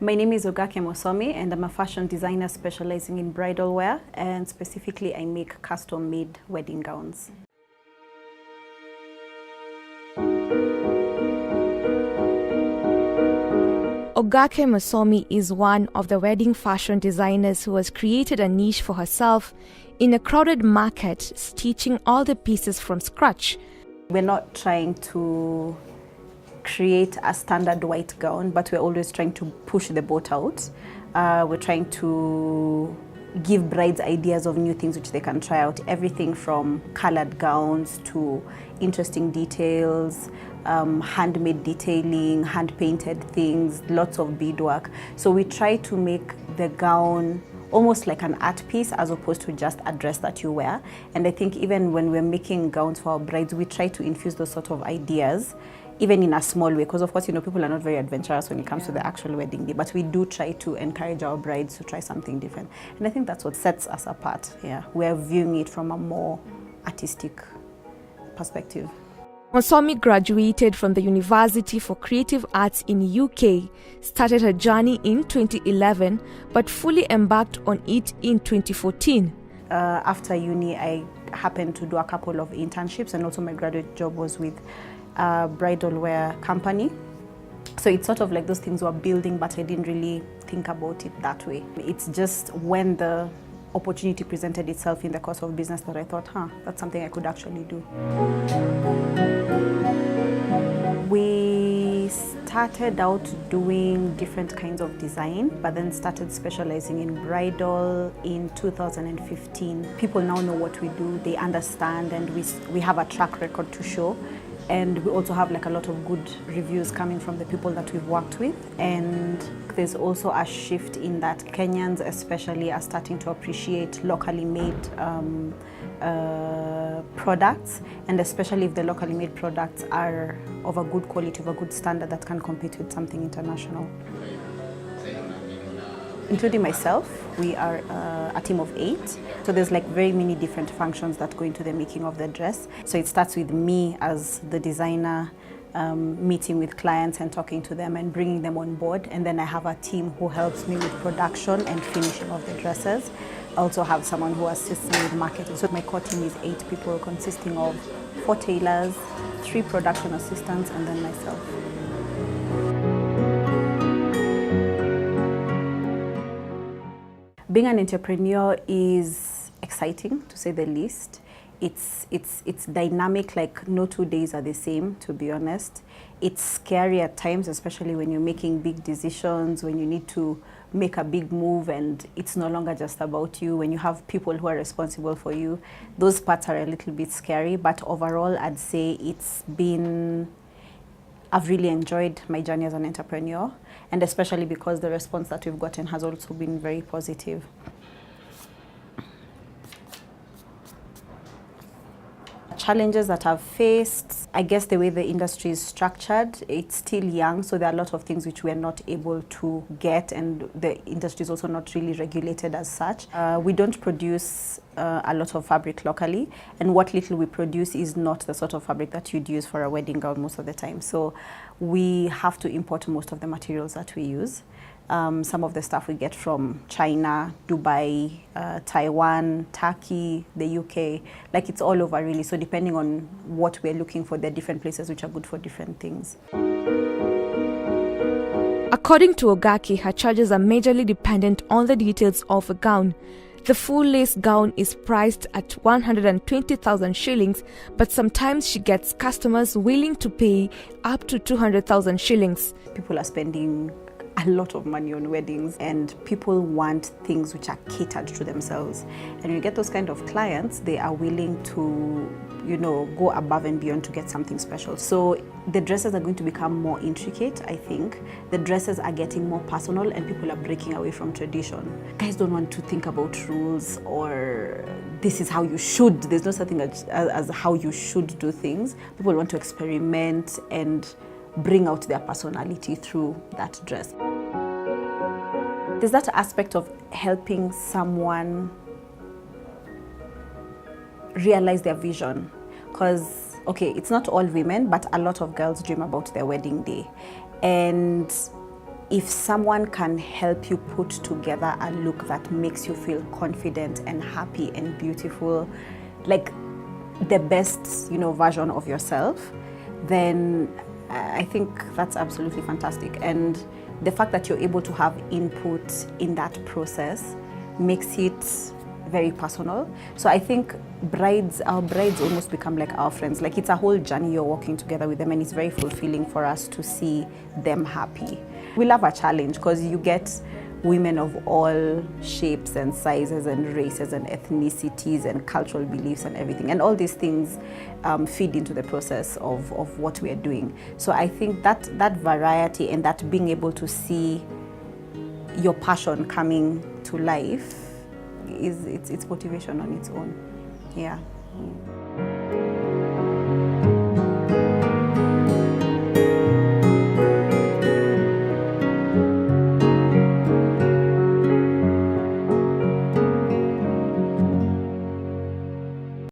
My name is Ogake Mosomi and I'm a fashion designer specializing in bridal wear, and specifically I make custom-made wedding gowns. Ogake Mosomi is one of the wedding fashion designers who has created a niche for herself in a crowded market, stitching all the pieces from scratch. We're not trying to create a standard white gown, but we're always trying to push the boat out. We're trying to give brides ideas of new things which they can try out. Everything from colored gowns to interesting details, handmade detailing, hand-painted things, lots of beadwork. So we try to make the gown almost like an art piece as opposed to just a dress that you wear. And I think even when we're making gowns for our brides, we try to infuse those sort of ideas even in a small way, because of course, people are not very adventurous when it comes to the actual wedding day, but we do try to encourage our brides to try something different. And I think that's what sets us apart. Yeah, we're viewing it from a more artistic perspective. Mosomi graduated from the University for Creative Arts in UK, started her journey in 2011, but fully embarked on it in 2014. After uni, I happened to do a couple of internships, and also my graduate job was with a bridal wear company. So it's sort of like those things were building, but I didn't really think about it that way. It's just when the opportunity presented itself in the course of business that I thought, that's something I could actually do. We started out doing different kinds of design, but then started specializing in bridal in 2015. People now know what we do, they understand, and we have a track record to show. And we also have like a lot of good reviews coming from the people that we've worked with. And there's also a shift in that Kenyans especially are starting to appreciate locally made products, and especially if the locally made products are of a good quality, of a good standard that can compete with something international. Including myself, we are a team of 8. So there's like very many different functions that go into the making of the dress. So it starts with me as the designer, meeting with clients and talking to them and bringing them on board. And then I have a team who helps me with production and finishing of the dresses. I also have someone who assists me with marketing. So my core team is 8 people, consisting of 4 tailors, 3 production assistants, and then myself. Being an entrepreneur is exciting, to say the least. It's dynamic, like no 2 days are the same, to be honest. It's scary at times, especially when you're making big decisions, when you need to make a big move and it's no longer just about you, when you have people who are responsible for you. Those parts are a little bit scary, but overall I'd say I've really enjoyed my journey as an entrepreneur, and especially because the response that we've gotten has also been very positive. Challenges that I've faced, I guess the way the industry is structured, it's still young, so there are a lot of things which we're not able to get, and the industry is also not really regulated as such. We don't produce a lot of fabric locally, and what little we produce is not the sort of fabric that you'd use for a wedding gown most of the time. So we have to import most of the materials that we use. Some of the stuff we get from China, Dubai, Taiwan, Turkey, the UK, like it's all over really. So depending on what we're looking for, there are different places which are good for different things. According to Ogake, her charges are majorly dependent on the details of a gown. The full lace gown is priced at 120,000 shillings, but sometimes she gets customers willing to pay up to 200,000 shillings. People are spending a lot of money on weddings, and people want things which are catered to themselves. And when you get those kind of clients, they are willing to, go above and beyond to get something special. So the dresses are going to become more intricate, I think. The dresses are getting more personal, and people are breaking away from tradition. Guys don't want to think about rules or this is how you should. There's no such thing as how you should do things. People want to experiment and bring out their personality through that dress. There's that aspect of helping someone realize their vision. Because, okay, it's not all women, but a lot of girls dream about their wedding day. And if someone can help you put together a look that makes you feel confident and happy and beautiful, like the best, version of yourself, then I think that's absolutely fantastic. And the fact that you're able to have input in that process makes it very personal. So I think our brides almost become like our friends. Like, it's a whole journey you're walking together with them, and it's very fulfilling for us to see them happy. We love a challenge because you get women of all shapes and sizes and races and ethnicities and cultural beliefs and everything. And all these things feed into the process of what we are doing. So I think that variety and that being able to see your passion coming to life it's motivation on its own. Yeah.